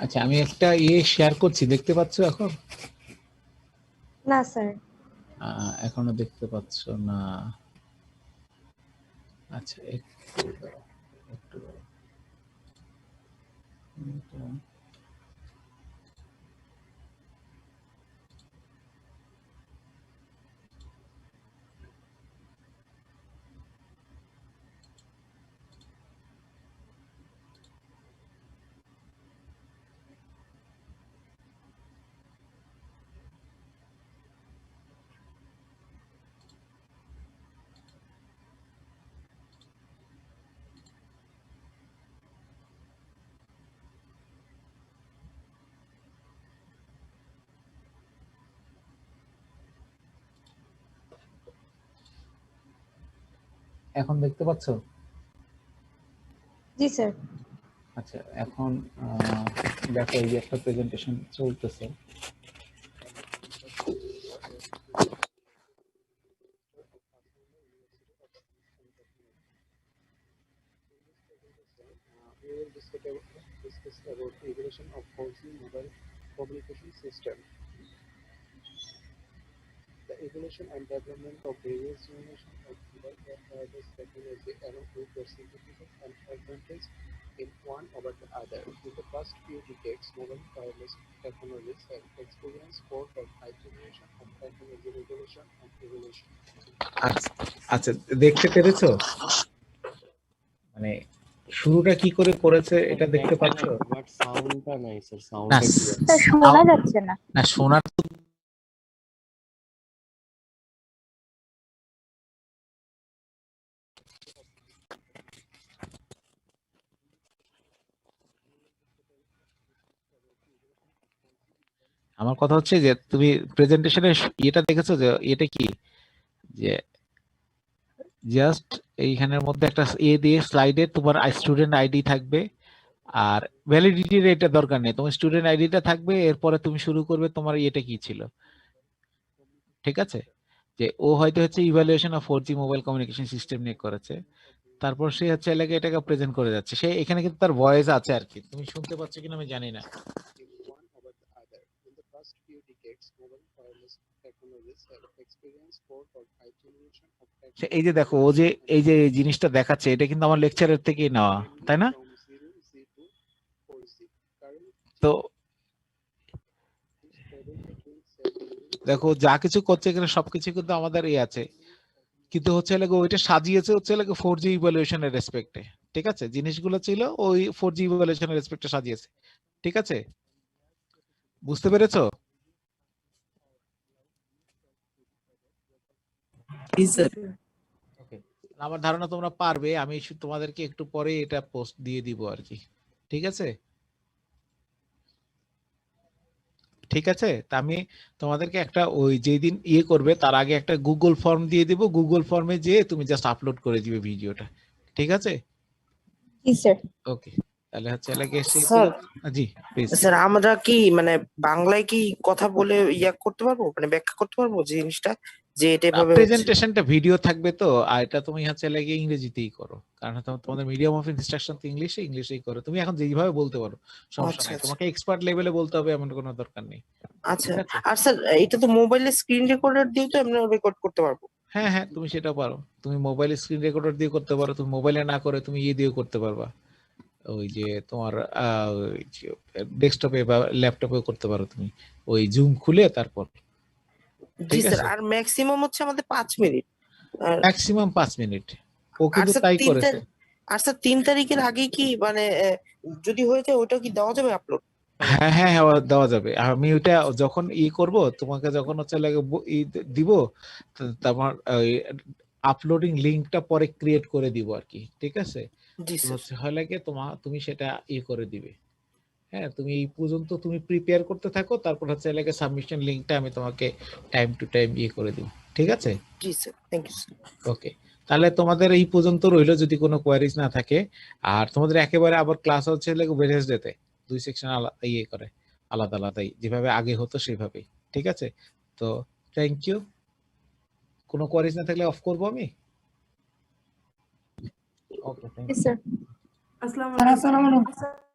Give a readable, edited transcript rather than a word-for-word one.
আচ্ছা, আমি একটা শেয়ার করছি, দেখতে পাচ্ছ এখন? না স্যার। এখনো দেখতে পাচ্ছ না? আচ্ছা, একটু দাঁড়াও, একটু দাঁড়াও। এখন দেখতে পাচ্ছ? জি স্যার। আচ্ছা, এখন দেখো, এই যে একটা প্রেজেন্টেশন চলতেছে। আচ্ছা, দেখতে পেরেছো? মানে শুরুটা কি করে করেছে এটা দেখতে পাচ্ছ? বাট সাউন্ডটা নাই স্যার, না, সাউন্ডটা ক্লিয়ার স্যার শোনা যাচ্ছে না। না, শোনার আমার কথা হচ্ছে যে তুমি প্রেজেন্টেশনের এটা দেখেছো যে এটা কি, যে জাস্ট এইখানের মধ্যে একটা দিয়ে স্লাইডে তোমার স্টুডেন্ট আইডি থাকবে, আর ভ্যালিডিটির এটা দরকার নেই, তোমার স্টুডেন্ট আইডিটা থাকবে, এরপরে তুমি শুরু করবে তোমার এটা কি ছিল, ঠিক আছে? যে ও হয়তো হচ্ছে evaluation of 4G mobile communication system নিয়ে করেছে, তারপর সে হচ্ছে এটাকে প্রেজেন্ট করে যাচ্ছে, সে এখানে কিন্তু তার ভয়েস আছে আর কি, তুমি শুনতে পাচ্ছ কিনা আমি জানি না। এই যে দেখো, ও যে এই যে জিনিসটা দেখাচ্ছে, এটা কিন্তু আমার লেকচারের থেকেই নেওয়া, তাই না? তো দেখো, যা কিছু করছে এখানে সবকিছু কিন্তু আমাদের আছে, কিন্তু হচ্ছে ওইটা সাজিয়েছে হচ্ছে 4G ইভ্যালুয়েশনের রেসপেক্টে, ঠিক আছে? জিনিসগুলো ছিল ওই 4G ইভ্যালুয়েশনের রেসপেক্টে সাজিয়েছে, ঠিক আছে? বুঝতে পেরেছো? ওকে, আমার ধারণা তোমরা পারবে, আমি তোমাদেরকে একটু পরে এটা পোস্ট দিয়ে দিব আর কি, ঠিক আছে? ঠিক আছে, তা আমি তোমাদেরকে একটা ওই যেদিন করবে তার আগে একটা গুগল ফর্ম দিয়ে দিব, গুগল ফর্মে যেয়ে তুমি জাস্ট আপলোড করে দিবে ভিডিওটা, ঠিক আছে? জি স্যার। ওকে, তাহলে হচ্ছে সেই স্যার, জি প্লিজ। স্যার আমরা কি মানে বাংলায় কি কথা বলে করতে পারবো, মানে ব্যাখ্যা করতে পারবো জিনিসটা, যে এটা এভাবে প্রেজেন্টেশনটা ভিডিও থাকবে তো, আর এটা তুমি হচ্ছে ইংরেজিতেই করো, কারণ তোমাদের মিডিয়াম অফ ইনস্ট্রাকশন তো ইংলিশেই করো, তুমি এখন যেইভাবে বলতে পারো, সমস্যা নাই, তোমাকে এক্সপার্ট লেভেলে বলতে হবে এমন কোনো দরকার নেই। আচ্ছা, আর স্যার এটা তো মোবাইলে স্ক্রিন রেকর্ডার দিয়ে তো আমরা রেকর্ড করতে পারবো? হ্যাঁ হ্যাঁ, তুমি সেটা পারো, তুমি মোবাইল স্ক্রিন রেকর্ডার দিয়ে করতে পারো, তুমি মোবাইলে না করে তুমি দিয়েও করতে পারবা, ওই যে তোমার ডেস্কটপে বা ল্যাপটপেও করতে পারো, তুমি ওই জুম খুলে তারপর, জি ঠিক স্যার। আছে? আর ম্যাক্সিমাম হচ্ছে আমাদের 5 মিনিট। ম্যাক্সিমাম 5 মিনিট, ও কিন্তু তাই করেছে। আর স্যার 3 তারিখের আগে কি মানে যদি হয়ে যায় ওটা কি দেওয়া যাবে আপলোড? হ্যাঁ হ্যাঁ হ্যাঁ, দেওয়া যাবে, আমি ওইটা যখন করব তোমাকে যখন হচ্ছে দিব, তোমার আপলোডিং লিংকটা পরে ক্রিয়েট করে দিব আর কি, ঠিক আছে? হচ্ছে হয় তুমি সেটা করে দিবে। হ্যাঁ, তুমি এই পর্যন্ত তুমি প্রিপেয়ার করতে থাকো, তারপর হচ্ছে সাবমিশন লিংকটা আমি তোমাকে টাইম টু টাইম করে দিব, ঠিক আছে? জি স্যার, থ্যাংক ইউ স্যার। ওকে, তাহলে তোমাদের এই পর্যন্ত রইলো যদি কোনো কোয়ারিজ না থাকে। আর তোমাদের একেবারে আবার ক্লাস হচ্ছে ওয়েডনেসডেতে 2 সেকশন ইয়ে করে আলাদা আলাদাই, যেভাবে আগে হতো সেভাবেই। ঠিক আছে, তো থ্যাংক ইউ। কোনো কোয়ারিজ না থাকলে অফ করবো আমি। ওকে, থ্যাংক ইউ। G sir. আসসালামু আলাইকুম।